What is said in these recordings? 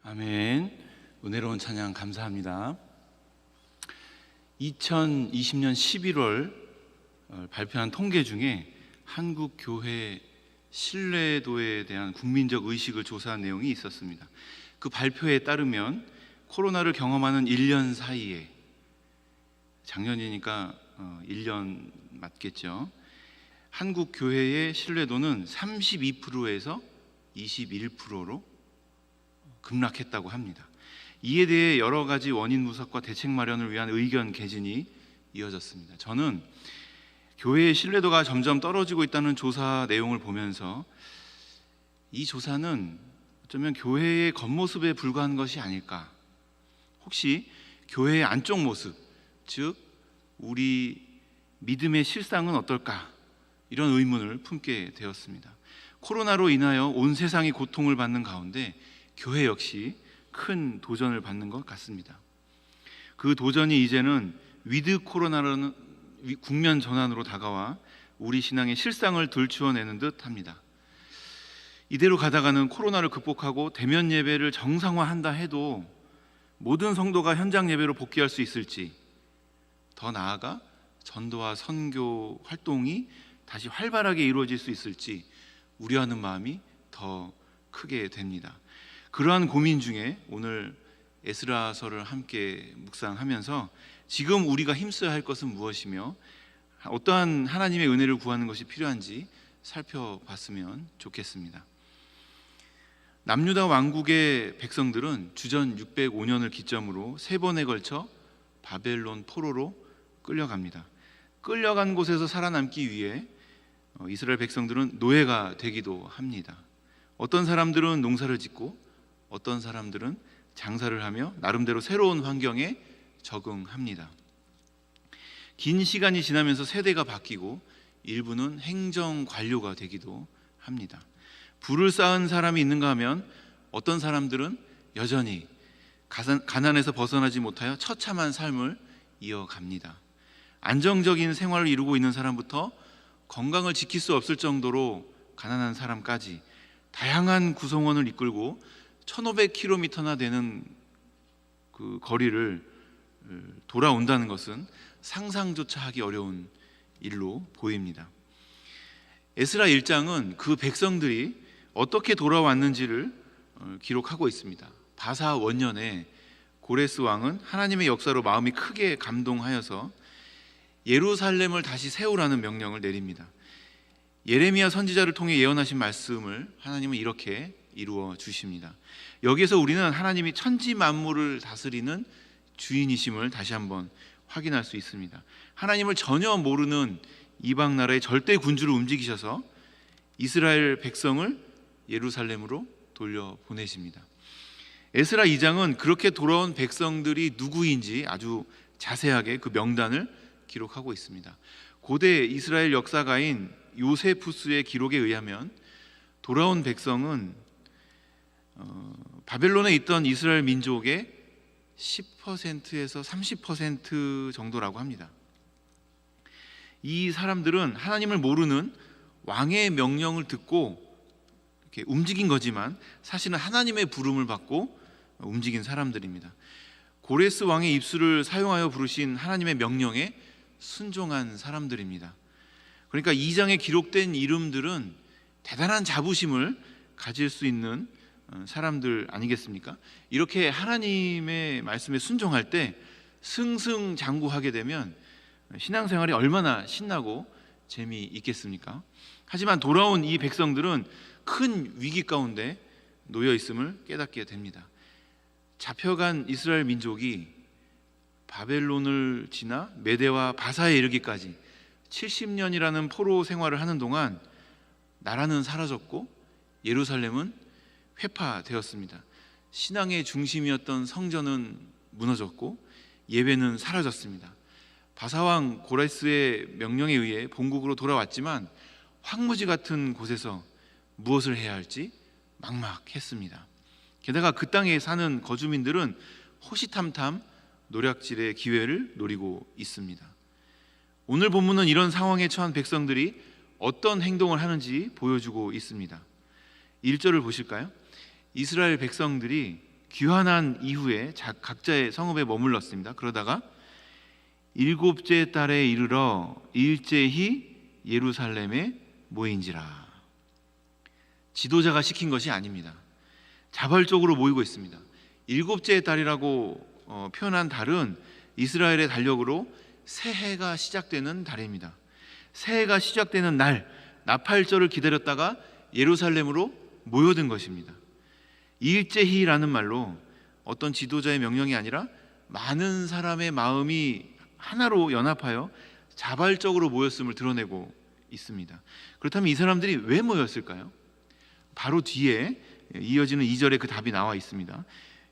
아멘. 은혜로운 찬양 감사합니다. 2020년 11월 발표한 통계 중에 한국 교회 신뢰도에 대한 국민적 의식을 조사한 내용이 있었습니다. 그 발표에 따르면 코로나를 경험하는 1년 사이에, 작년이니까 1년 맞겠죠, 한국 교회의 신뢰도는 32%에서 21%로 급락했다고 합니다. 이에 대해 여러 가지 원인 분석과 대책 마련을 위한 의견 개진이 이어졌습니다. 저는 교회의 신뢰도가 점점 떨어지고 있다는 조사 내용을 보면서 이 조사는 어쩌면 교회의 겉모습에 불과한 것이 아닐까, 혹시 교회의 안쪽 모습, 즉 우리 믿음의 실상은 어떨까, 이런 의문을 품게 되었습니다. 코로나로 인하여 온 세상이 고통을 받는 가운데 교회 역시 큰 도전을 받는 것 같습니다. 그 도전이 이제는 위드 코로나라는 국면 전환으로 다가와 우리 신앙의 실상을 들추어내는 듯 합니다. 이대로 가다가는 코로나를 극복하고 대면 예배를 정상화한다 해도 모든 성도가 현장 예배로 복귀할 수 있을지, 더 나아가 전도와 선교 활동이 다시 활발하게 이루어질 수 있을지 우려하는 마음이 더 크게 됩니다. 그러한 고민 중에 오늘 에스라서를 함께 묵상하면서 지금 우리가 힘써야 할 것은 무엇이며 어떠한 하나님의 은혜를 구하는 것이 필요한지 살펴봤으면 좋겠습니다. 남유다 왕국의 백성들은 주전 605년을 기점으로 3번에 걸쳐 바벨론 포로로 끌려갑니다. 끌려간 곳에서 살아남기 위해 이스라엘 백성들은 노예가 되기도 합니다. 어떤 사람들은 농사를 짓고 어떤 사람들은 장사를 하며 나름대로 새로운 환경에 적응합니다. 긴 시간이 지나면서 세대가 바뀌고 일부는 행정 관료가 되기도 합니다. 부를 쌓은 사람이 있는가 하면 어떤 사람들은 여전히 가난에서 벗어나지 못하여 처참한 삶을 이어갑니다. 안정적인 생활을 이루고 있는 사람부터 건강을 지킬 수 없을 정도로 가난한 사람까지 다양한 구성원을 이끌고 1500km나 되는 그 거리를 돌아온다는 것은 상상조차 하기 어려운 일로 보입니다. 에스라 1장은 그 백성들이 어떻게 돌아왔는지를 기록하고 있습니다. 바사 원년에 고레스 왕은 하나님의 역사로 마음이 크게 감동하여서 예루살렘을 다시 세우라는 명령을 내립니다. 예레미야 선지자를 통해 예언하신 말씀을 하나님은 이렇게 이루어 주십니다. 여기에서 우리는 하나님이 천지 만물을 다스리는 주인이심을 다시 한번 확인할 수 있습니다. 하나님을 전혀 모르는 이방 나라의 절대 군주를 움직이셔서 이스라엘 백성을 예루살렘으로 돌려보내십니다. 에스라 2장은 그렇게 돌아온 백성들이 누구인지 아주 자세하게 그 명단을 기록하고 있습니다. 고대 이스라엘 역사가인 요세푸스의 기록에 의하면 돌아온 백성은 바벨론에 있던 이스라엘 민족의 10%에서 30% 정도라고 합니다. 이 사람들은 하나님을 모르는 왕의 명령을 듣고 이렇게 움직인 거지만 사실은 하나님의 부름을 받고 움직인 사람들입니다. 고레스 왕의 입술을 사용하여 부르신 하나님의 명령에 순종한 사람들입니다. 그러니까 2장에 기록된 이름들은 대단한 자부심을 가질 수 있는 사람들 아니겠습니까? 이렇게 하나님의 말씀에 순종할 때 승승장구하게 되면 신앙생활이 얼마나 신나고 재미있겠습니까? 하지만 돌아온 이 백성들은 큰 위기 가운데 놓여 있음을 깨닫게 됩니다. 잡혀간 이스라엘 민족이 바벨론을 지나 메대와 바사에 이르기까지 70년이라는 포로 생활을 하는 동안 나라는 사라졌고 예루살렘은 회파되었습니다. 신앙의 중심이었던 성전은 무너졌고 예배는 사라졌습니다. 바사왕 고레스의 명령에 의해 본국으로 돌아왔지만 황무지 같은 곳에서 무엇을 해야 할지 막막했습니다. 게다가 그 땅에 사는 거주민들은 호시탐탐 노략질의 기회를 노리고 있습니다. 오늘 본문은 이런 상황에 처한 백성들이 어떤 행동을 하는지 보여주고 있습니다. 1절을 보실까요? 이스라엘 백성들이 귀환한 이후에 각자의 성읍에 머물렀습니다. 그러다가 7째 달에 이르러 일제히 예루살렘에 모인지라. 지도자가 시킨 것이 아닙니다. 자발적으로 모이고 있습니다. 7째 달이라고 표현한 달은 이스라엘의 달력으로 새해가 시작되는 달입니다. 새해가 시작되는 날, 나팔절을 기다렸다가 예루살렘으로 모여든 것입니다. 일제히라는 말로 어떤 지도자의 명령이 아니라 많은 사람의 마음이 하나로 연합하여 자발적으로 모였음을 드러내고 있습니다. 그렇다면 이 사람들이 왜 모였을까요? 바로 뒤에 이어지는 2절에 그 답이 나와 있습니다.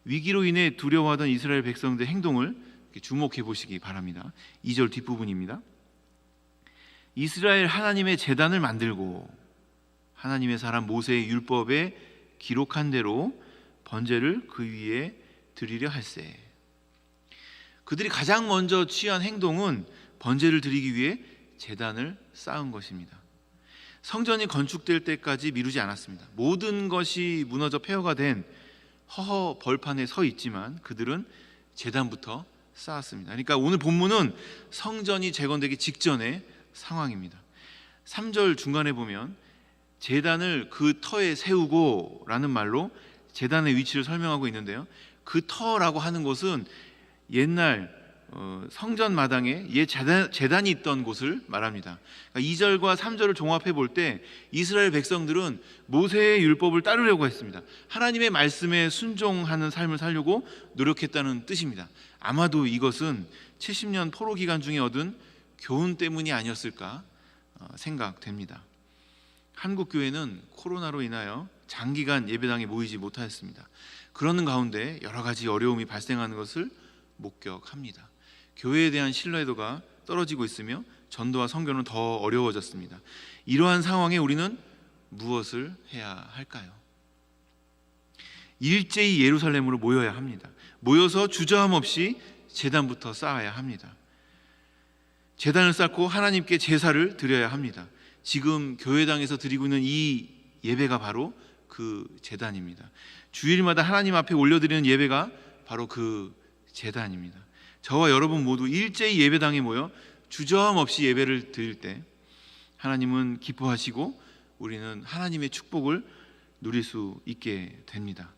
위기로 인해 두려워하던 이스라엘 백성들의 행동을 주목해 보시기 바랍니다. 2절 뒷부분입니다. 이스라엘 하나님의 제단을 만들고 하나님의 사람 모세의 율법에 기록한 대로 번제를 그 위에 드리려 할세. 그들이 가장 먼저 취한 행동은 번제를 드리기 위해 제단을 쌓은 것입니다. 성전이 건축될 때까지 미루지 않았습니다. 모든 것이 무너져 폐허가 된 허허 벌판에 서 있지만 그들은 제단부터 쌓았습니다. 그러니까 오늘 본문은 성전이 재건되기 직전의 상황입니다. 3절 중간에 보면 제단을 그 터에 세우고 라는 말로 제단의 위치를 설명하고 있는데요, 그 터라고 하는 곳은 옛날 성전 마당에 옛 제단이 있던 곳을 말합니다. 그러니까 2절과 3절을 종합해 볼 때 이스라엘 백성들은 모세의 율법을 따르려고 했습니다. 하나님의 말씀에 순종하는 삶을 살려고 노력했다는 뜻입니다. 아마도 이것은 70년 포로 기간 중에 얻은 교훈 때문이 아니었을까 생각됩니다. 한국 교회는 코로나로 인하여 장기간 예배당에 모이지 못하였습니다. 그러는 가운데 여러 가지 어려움이 발생하는 것을 목격합니다. 교회에 대한 신뢰도가 떨어지고 있으며 전도와 선교는 더 어려워졌습니다. 이러한 상황에 우리는 무엇을 해야 할까요? 일제히 예루살렘으로 모여야 합니다. 모여서 주저함 없이 제단부터 쌓아야 합니다. 제단을 쌓고 하나님께 제사를 드려야 합니다. 지금 교회당에서 드리고 있는 이 예배가 바로 그 제단입니다. 주일마다 하나님 앞에 올려드리는 예배가 바로 그 제단입니다. 저와 여러분 모두 일제히 예배당에 모여 주저함 없이 예배를 드릴 때 하나님은 기뻐하시고 우리는 하나님의 축복을 누릴 수 있게 됩니다.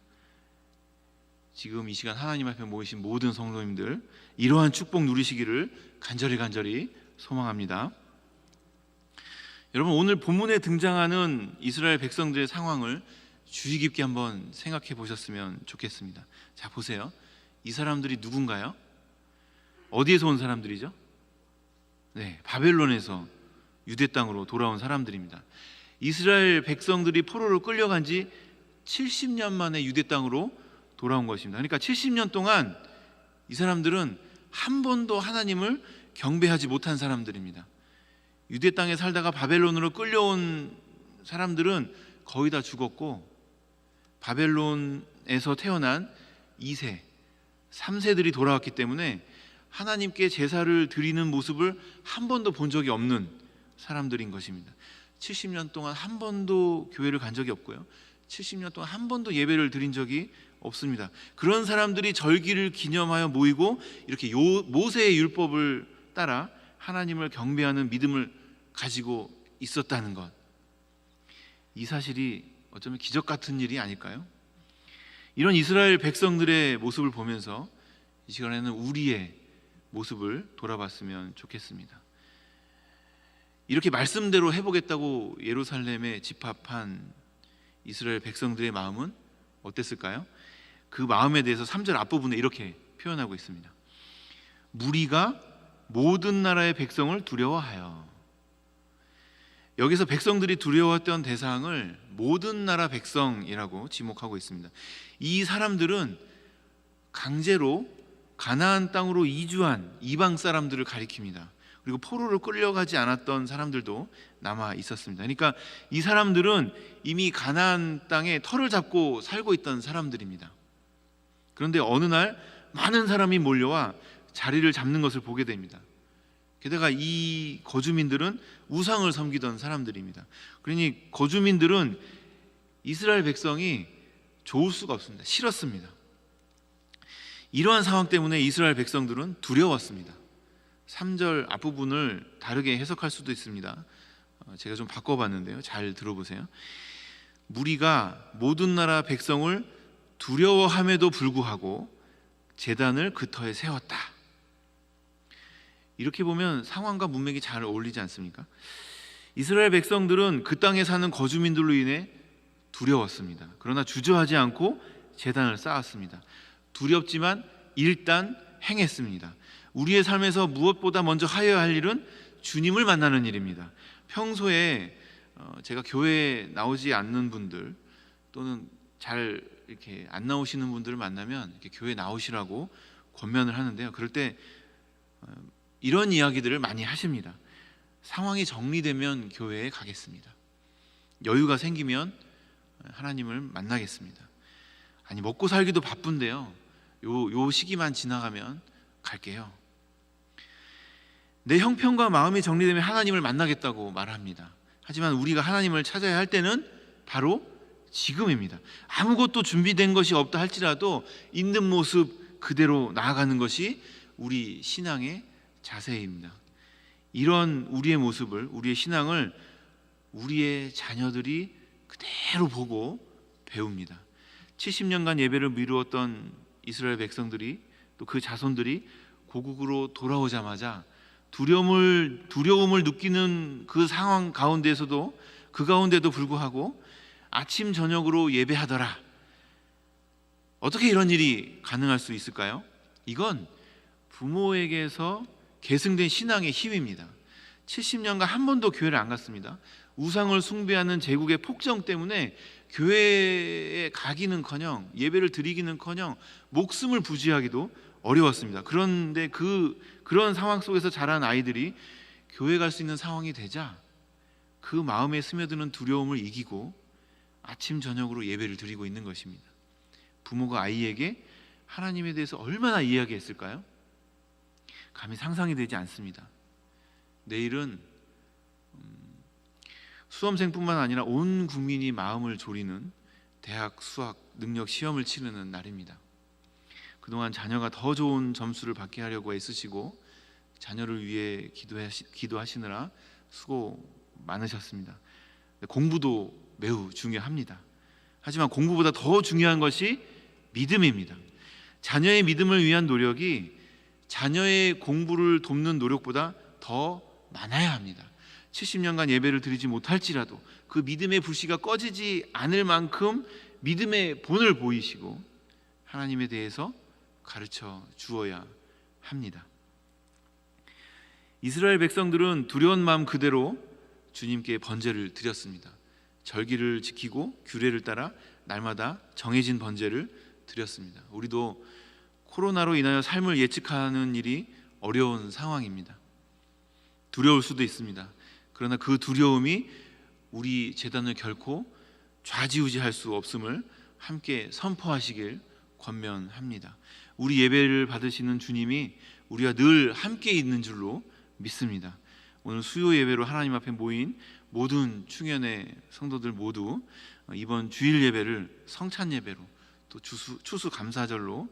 지금 이 시간 하나님 앞에 모이신 모든 성도님들, 이러한 축복 누리시기를 간절히 소망합니다. 여러분, 오늘 본문에 등장하는 이스라엘 백성들의 상황을 주의 깊게 한번 생각해 보셨으면 좋겠습니다. 자, 보세요. 이 사람들이 누군가요? 어디에서 온 사람들이죠? 네, 바벨론에서 유대 땅으로 돌아온 사람들입니다. 이스라엘 백성들이 포로로 끌려간 지 70년 만에 유대 땅으로 돌아온 것입니다. 그러니까 70년 동안 이 사람들은 한 번도 하나님을 경배하지 못한 사람들입니다. 유대 땅에 살다가 바벨론으로 끌려온 사람들은 거의 다 죽었고, 바벨론에서 태어난 2세, 3세들이 돌아왔기 때문에 하나님께 제사를 드리는 모습을 한 번도 본 적이 없는 사람들인 것입니다. 70년 동안 한 번도 교회를 간 적이 없고요, 70년 동안 한 번도 예배를 드린 적이 없습니다. 그런 사람들이 절기를 기념하여 모이고 이렇게 모세의 율법을 따라 하나님을 경배하는 믿음을 가지고 있었다는 것, 이 사실이 어쩌면 기적 같은 일이 아닐까요? 이런 이스라엘 백성들의 모습을 보면서 이 시간에는 우리의 모습을 돌아봤으면 좋겠습니다. 이렇게 말씀대로 해보겠다고 예루살렘에 집합한 이스라엘 백성들의 마음은 어땠을까요? 그 마음에 대해서 3절 앞부분에 이렇게 표현하고 있습니다. 무리가 모든 나라의 백성을 두려워하여. 여기서 백성들이 두려워했던 대상을 모든 나라 백성이라고 지목하고 있습니다. 이 사람들은 강제로 가나안 땅으로 이주한 이방 사람들을 가리킵니다. 그리고 포로로 끌려가지 않았던 사람들도 남아 있었습니다. 그러니까 이 사람들은 이미 가나안 땅에 터를 잡고 살고 있던 사람들입니다. 그런데 어느 날 많은 사람이 몰려와 자리를 잡는 것을 보게 됩니다. 게다가 이 거주민들은 우상을 섬기던 사람들입니다. 그러니 거주민들은 이스라엘 백성이 좋을 수가 없습니다. 싫었습니다. 이러한 상황 때문에 이스라엘 백성들은 두려웠습니다. 3절 앞부분을 다르게 해석할 수도 있습니다. 제가 좀 바꿔봤는데요, 잘 들어보세요. 무리가 모든 나라 백성을 두려워함에도 불구하고 제단을 그 터에 세웠다. 이렇게 보면 상황과 문맥이 잘 어울리지 않습니까? 이스라엘 백성들은 그 땅에 사는 거주민들로 인해 두려웠습니다. 그러나 주저하지 않고 제단을 쌓았습니다. 두렵지만 일단 행했습니다. 우리의 삶에서 무엇보다 먼저 하여야 할 일은 주님을 만나는 일입니다. 평소에 제가 교회에 나오지 않는 분들 또는 잘 이렇게 안 나오시는 분들을 만나면 이렇게 교회에 나오시라고 권면을 하는데요. 그럴 때 이런 이야기들을 많이 하십니다. 상황이 정리되면 교회에 가겠습니다. 여유가 생기면 하나님을 만나겠습니다. 아니, 먹고 살기도 바쁜데요, 요 시기만 지나가면 갈게요. 내 형편과 마음이 정리되면 하나님을 만나겠다고 말합니다. 하지만 우리가 하나님을 찾아야 할 때는 바로 지금입니다. 아무것도 준비된 것이 없다 할지라도 있는 모습 그대로 나아가는 것이 우리 신앙의 자세입니다. 이런 우리의 모습을, 우리의 신앙을 우리의 자녀들이 그대로 보고 배웁니다. 70년간 예배를 미루었던 이스라엘 백성들이, 또 그 자손들이 고국으로 돌아오자마자 두려움을 느끼는 그 상황 가운데서도, 그 가운데도 불구하고 아침 저녁으로 예배하더라. 어떻게 이런 일이 가능할 수 있을까요? 이건 부모에게서 계승된 신앙의 힘입니다. 70년간 한 번도 교회를 안 갔습니다. 우상을 숭배하는 제국의 폭정 때문에 교회에 가기는커녕, 예배를 드리기는커녕 목숨을 부지하기도 어려웠습니다. 그런데 그런 상황 속에서 자란 아이들이 교회 갈 수 있는 상황이 되자 그 마음에 스며드는 두려움을 이기고 아침 저녁으로 예배를 드리고 있는 것입니다. 부모가 아이에게 하나님에 대해서 얼마나 이야기했을까요? 감히 상상이 되지 않습니다. 내일은 수험생뿐만 아니라 온 국민이 마음을 졸이는 대학 수학 능력 시험을 치르는 날입니다. 그동안 자녀가 더 좋은 점수를 받게 하려고 애쓰시고 자녀를 위해 기도하시느라 수고 많으셨습니다. 공부도 매우 중요합니다. 하지만 공부보다 더 중요한 것이 믿음입니다. 자녀의 믿음을 위한 노력이 자녀의 공부를 돕는 노력보다 더 많아야 합니다. 70년간 예배를 드리지 못할지라도 그 믿음의 불씨가 꺼지지 않을 만큼 믿음의 본을 보이시고 하나님에 대해서 가르쳐 주어야 합니다. 이스라엘 백성들은 두려운 마음 그대로 주님께 번제를 드렸습니다. 절기를 지키고 규례를 따라 날마다 정해진 번제를 드렸습니다. 우리도 코로나로 인하여 삶을 예측하는 일이 어려운 상황입니다. 두려울 수도 있습니다. 그러나 그 두려움이 우리 제단을 결코 좌지우지할 수 없음을 함께 선포하시길 권면합니다. 우리 예배를 받으시는 주님이 우리와 늘 함께 있는 줄로 믿습니다. 오늘 수요 예배로 하나님 앞에 모인 모든 충현의 성도들 모두 이번 주일 예배를 성찬 예배로 또 추수 감사절로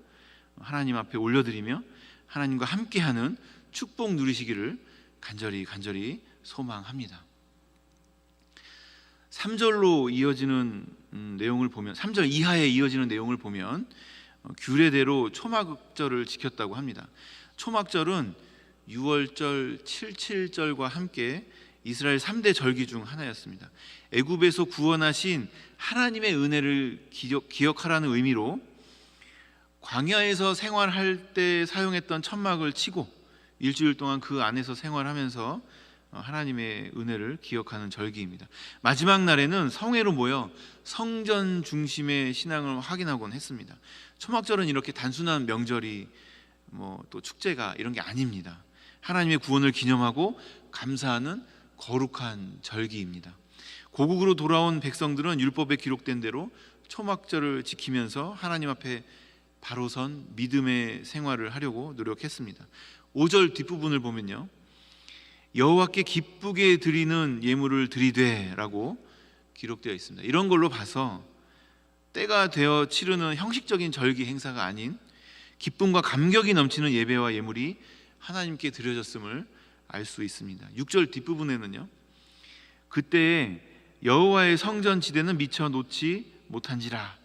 하나님 앞에 올려드리며 하나님과 함께하는 축복 누리시기를 간절히 소망합니다. 3절로 이어지는 내용을 보면, 3절 이하에 이어지는 내용을 보면 규례대로 초막절을 지켰다고 합니다. 초막절은 6월절, 77절과 함께 이스라엘 3대 절기 중 하나였습니다. 애굽에서 구원하신 하나님의 은혜를 기억하라는 의미로 광야에서 생활할 때 사용했던 천막을 치고 일주일 동안 그 안에서 생활하면서 하나님의 은혜를 기억하는 절기입니다. 마지막 날에는 성회로 모여 성전 중심의 신앙을 확인하곤 했습니다. 초막절은 이렇게 단순한 명절이 또 축제가 이런 게 아닙니다. 하나님의 구원을 기념하고 감사하는 거룩한 절기입니다. 고국으로 돌아온 백성들은 율법에 기록된 대로 초막절을 지키면서 하나님 앞에 바로 선 믿음의 생활을 하려고 노력했습니다. 5절 뒷부분을 보면요, 여호와께 기쁘게 드리는 예물을 드리되라고 기록되어 있습니다. 이런 걸로 봐서 때가 되어 치르는 형식적인 절기 행사가 아닌 기쁨과 감격이 넘치는 예배와 예물이 하나님께 드려졌음을 알 수 있습니다. 6절 뒷부분에는요, 그때 여호와의 성전 지대는 미처 놓지 못한지라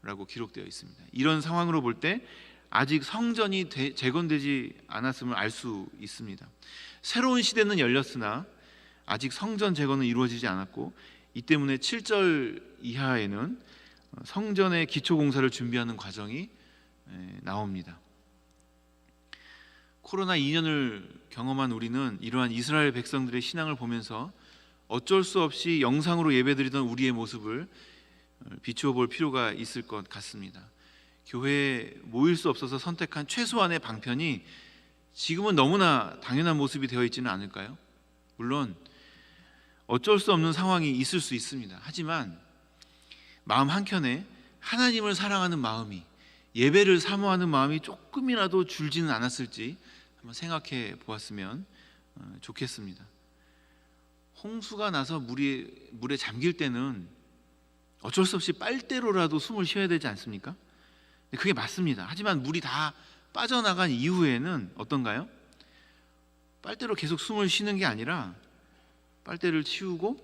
라고 기록되어 있습니다. 이런 상황으로 볼 때 아직 성전이 재건되지 않았음을 알 수 있습니다. 새로운 시대는 열렸으나 아직 성전 재건은 이루어지지 않았고, 이 때문에 7절 이하에는 성전의 기초 공사를 준비하는 과정이 나옵니다. 코로나 2년을 경험한 우리는 이러한 이스라엘 백성들의 신앙을 보면서 어쩔 수 없이 영상으로 예배드리던 우리의 모습을 비추어 볼 필요가 있을 것 같습니다. 교회에 모일 수 없어서 선택한 최소한의 방편이 지금은 너무나 당연한 모습이 되어 있지는 않을까요? 물론 어쩔 수 없는 상황이 있을 수 있습니다. 하지만 마음 한켠에 하나님을 사랑하는 마음이, 예배를 사모하는 마음이 조금이라도 줄지는 않았을지 한번 생각해 보았으면 좋겠습니다. 홍수가 나서 물에 잠길 때는 어쩔 수 없이 빨대로라도 숨을 쉬어야 되지 않습니까? 그게 맞습니다. 하지만 물이 다 빠져나간 이후에는 어떤가요? 빨대로 계속 숨을 쉬는 게 아니라 빨대를 치우고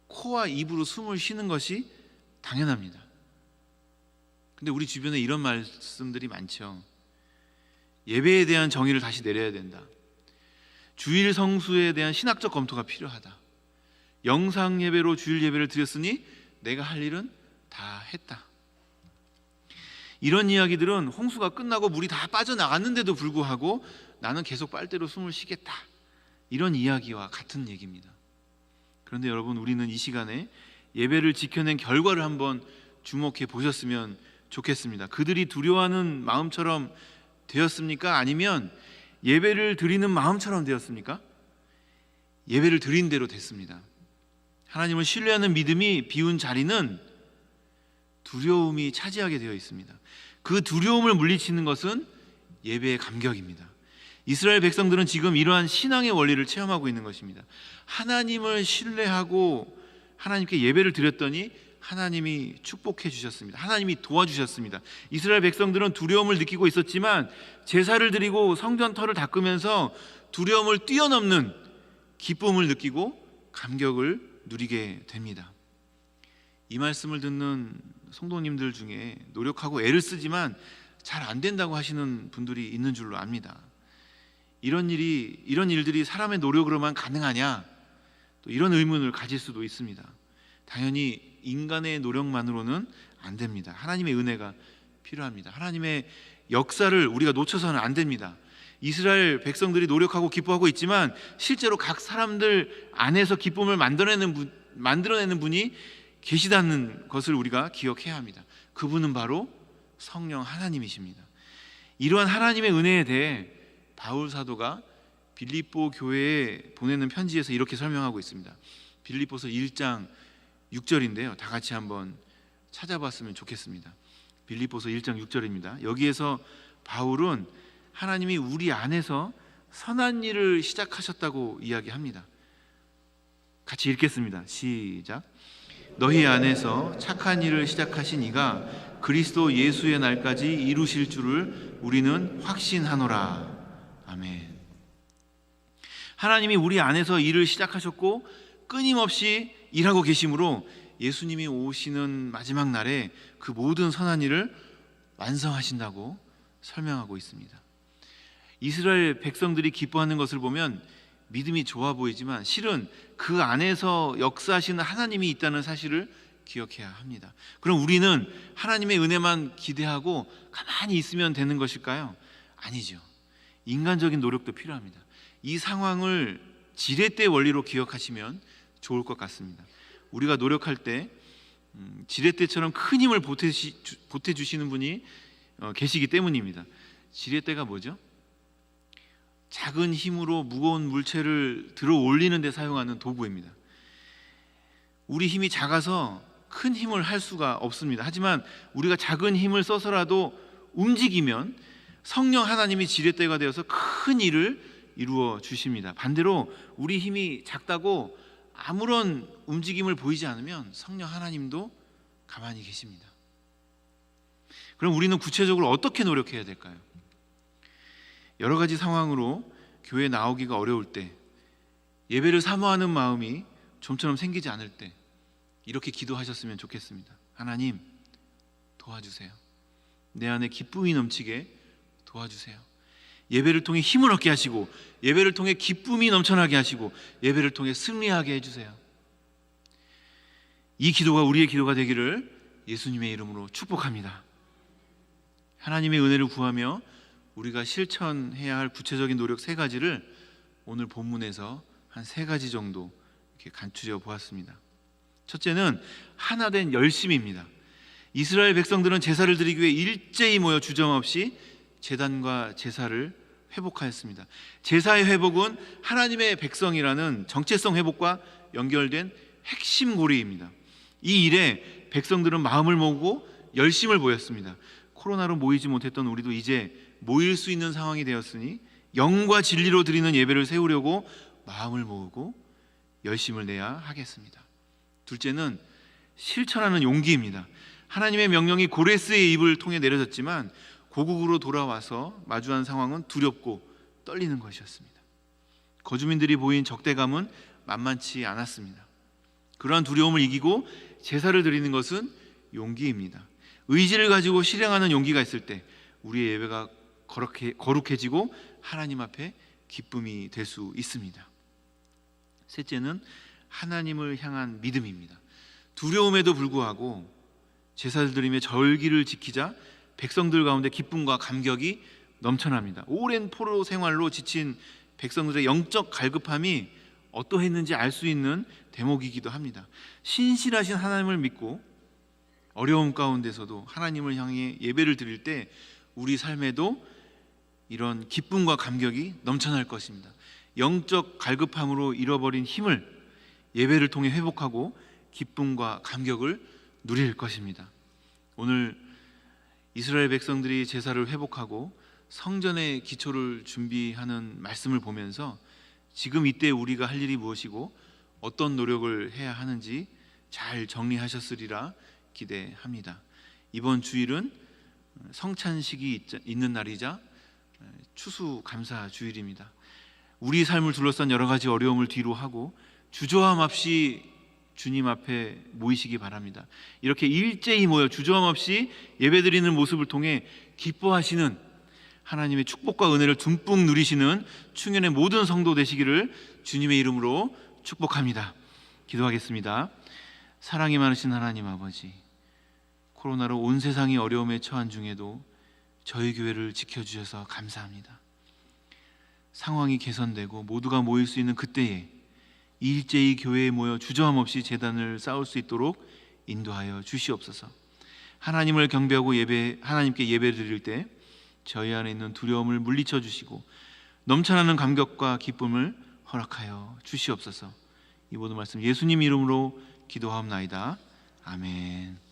코와 입으로 숨을 쉬는 것이 당연합니다. 근데 우리 주변에 이런 말씀들이 많죠. 예배에 대한 정의를 다시 내려야 된다. 주일 성수에 대한 신학적 검토가 필요하다. 영상 예배로 주일 예배를 드렸으니 내가 할 일은 다 했다. 이런 이야기들은 홍수가 끝나고 물이 다 빠져나갔는데도 불구하고 나는 계속 빨대로 숨을 쉬겠다, 이런 이야기와 같은 얘기입니다. 그런데 여러분, 우리는 이 시간에 예배를 지켜낸 결과를 한번 주목해 보셨으면 좋겠습니다. 그들이 두려워하는 마음처럼 되었습니까? 아니면 예배를 드리는 마음처럼 되었습니까? 예배를 드린 대로 됐습니다. 하나님을 신뢰하는 믿음이 비운 자리는 두려움이 차지하게 되어 있습니다. 그 두려움을 물리치는 것은 예배의 감격입니다. 이스라엘 백성들은 지금 이러한 신앙의 원리를 체험하고 있는 것입니다. 하나님을 신뢰하고 하나님께 예배를 드렸더니 하나님이 축복해 주셨습니다. 하나님이 도와주셨습니다. 이스라엘 백성들은 두려움을 느끼고 있었지만 제사를 드리고 성전터를 닦으면서 두려움을 뛰어넘는 기쁨을 느끼고 감격을 누리게 됩니다. 이 말씀을 듣는 성도님들 중에 노력하고 애를 쓰지만 잘 안 된다고 하시는 분들이 있는 줄로 압니다. 이런 일들이 사람의 노력으로만 가능하냐? 또 이런 의문을 가질 수도 있습니다. 당연히 인간의 노력만으로는 안 됩니다. 하나님의 은혜가 필요합니다. 하나님의 역사를 우리가 놓쳐서는 안 됩니다. 이스라엘 백성들이 노력하고 기뻐하고 있지만 실제로 각 사람들 안에서 기쁨을 만들어내는 분이 계시다는 것을 우리가 기억해야 합니다. 그분은 바로 성령 하나님이십니다. 이러한 하나님의 은혜에 대해 바울 사도가 빌립보 교회에 보내는 편지에서 이렇게 설명하고 있습니다. 빌립보서 1장 6절인데요. 다 같이 한번 찾아봤으면 좋겠습니다. 빌립보서 1장 6절입니다. 여기에서 바울은 하나님이 우리 안에서 선한 일을 시작하셨다고 이야기합니다. 같이 읽겠습니다. 시작. 너희 안에서 착한 일을 시작하신 이가 그리스도 예수의 날까지 이루실 줄을 우리는 확신하노라. 아멘. 하나님이 우리 안에서 일을 시작하셨고 끊임없이 일하고 계심으로 예수님이 오시는 마지막 날에 그 모든 선한 일을 완성하신다고 설명하고 있습니다. 이스라엘 백성들이 기뻐하는 것을 보면 믿음이 좋아 보이지만 실은 그 안에서 역사하시는 하나님이 있다는 사실을 기억해야 합니다. 그럼 우리는 하나님의 은혜만 기대하고 가만히 있으면 되는 것일까요? 아니죠. 인간적인 노력도 필요합니다. 이 상황을 지렛대 원리로 기억하시면 좋을 것 같습니다. 우리가 노력할 때 지렛대처럼 큰 힘을 보태주시는 분이 계시기 때문입니다. 지렛대가 뭐죠? 작은 힘으로 무거운 물체를 들어 올리는 데 사용하는 도구입니다. 우리 힘이 작아서 큰 힘을 할 수가 없습니다. 하지만 우리가 작은 힘을 써서라도 움직이면 성령 하나님이 지렛대가 되어서 큰 일을 이루어 주십니다. 반대로 우리 힘이 작다고 아무런 움직임을 보이지 않으면 성령 하나님도 가만히 계십니다. 그럼 우리는 구체적으로 어떻게 노력해야 될까요? 여러 가지 상황으로 교회 나오기가 어려울 때, 예배를 사모하는 마음이 좀처럼 생기지 않을 때 이렇게 기도하셨으면 좋겠습니다. 하나님, 도와주세요. 내 안에 기쁨이 넘치게 도와주세요. 예배를 통해 힘을 얻게 하시고, 예배를 통해 기쁨이 넘쳐나게 하시고, 예배를 통해 승리하게 해주세요. 이 기도가 우리의 기도가 되기를 예수님의 이름으로 축복합니다. 하나님의 은혜를 구하며 우리가 실천해야 할 구체적인 노력 3가지를 오늘 본문에서 한 3가지 정도 이렇게 간추려 보았습니다. 첫째는 하나된 열심입니다. 이스라엘 백성들은 제사를 드리기 위해 일제히 모여 주저없이 제단과 제사를 회복하였습니다. 제사의 회복은 하나님의 백성이라는 정체성 회복과 연결된 핵심 고리입니다. 이 일에 백성들은 마음을 모으고 열심을 보였습니다. 코로나로 모이지 못했던 우리도 이제 모일 수 있는 상황이 되었으니 영과 진리로 드리는 예배를 세우려고 마음을 모으고 열심을 내야 하겠습니다. 둘째는 실천하는 용기입니다. 하나님의 명령이 고레스의 입을 통해 내려졌지만 고국으로 돌아와서 마주한 상황은 두렵고 떨리는 것이었습니다. 거주민들이 보인 적대감은 만만치 않았습니다. 그러한 두려움을 이기고 제사를 드리는 것은 용기입니다. 의지를 가지고 실행하는 용기가 있을 때 우리의 예배가 거룩해지고 하나님 앞에 기쁨이 될 수 있습니다. 셋째는 하나님을 향한 믿음입니다. 두려움에도 불구하고 제사를 드리며 절기를 지키자 백성들 가운데 기쁨과 감격이 넘쳐납니다. 오랜 포로 생활로 지친 백성들의 영적 갈급함이 어떠했는지 알 수 있는 대목이기도 합니다. 신실하신 하나님을 믿고 어려움 가운데서도 하나님을 향해 예배를 드릴 때 우리 삶에도 이런 기쁨과 감격이 넘쳐날 것입니다. 영적 갈급함으로 잃어버린 힘을 예배를 통해 회복하고 기쁨과 감격을 누릴 것입니다. 오늘 이스라엘 백성들이 제사를 회복하고 성전의 기초를 준비하는 말씀을 보면서 지금 이때 우리가 할 일이 무엇이고 어떤 노력을 해야 하는지 잘 정리하셨으리라 기대합니다. 이번 주일은 성찬식이 있는 날이자 추수감사 주일입니다. 우리 삶을 둘러싼 여러 가지 어려움을 뒤로 하고 주저함 없이 주님 앞에 모이시기 바랍니다. 이렇게 일제히 모여 주저함 없이 예배드리는 모습을 통해 기뻐하시는 하나님의 축복과 은혜를 듬뿍 누리시는 충현의 모든 성도 되시기를 주님의 이름으로 축복합니다. 기도하겠습니다. 사랑이 많으신 하나님 아버지, 코로나로 온 세상이 어려움에 처한 중에도 저희 교회를 지켜주셔서 감사합니다. 상황이 개선되고 모두가 모일 수 있는 그때에 일제히 교회에 모여 주저함 없이 제단을 쌓을 수 있도록 인도하여 주시옵소서. 하나님을 경배하고 하나님께 예배를 드릴 때 저희 안에 있는 두려움을 물리쳐 주시고 넘쳐나는 감격과 기쁨을 허락하여 주시옵소서. 이 모든 말씀 예수님 이름으로 기도하옵나이다. 아멘.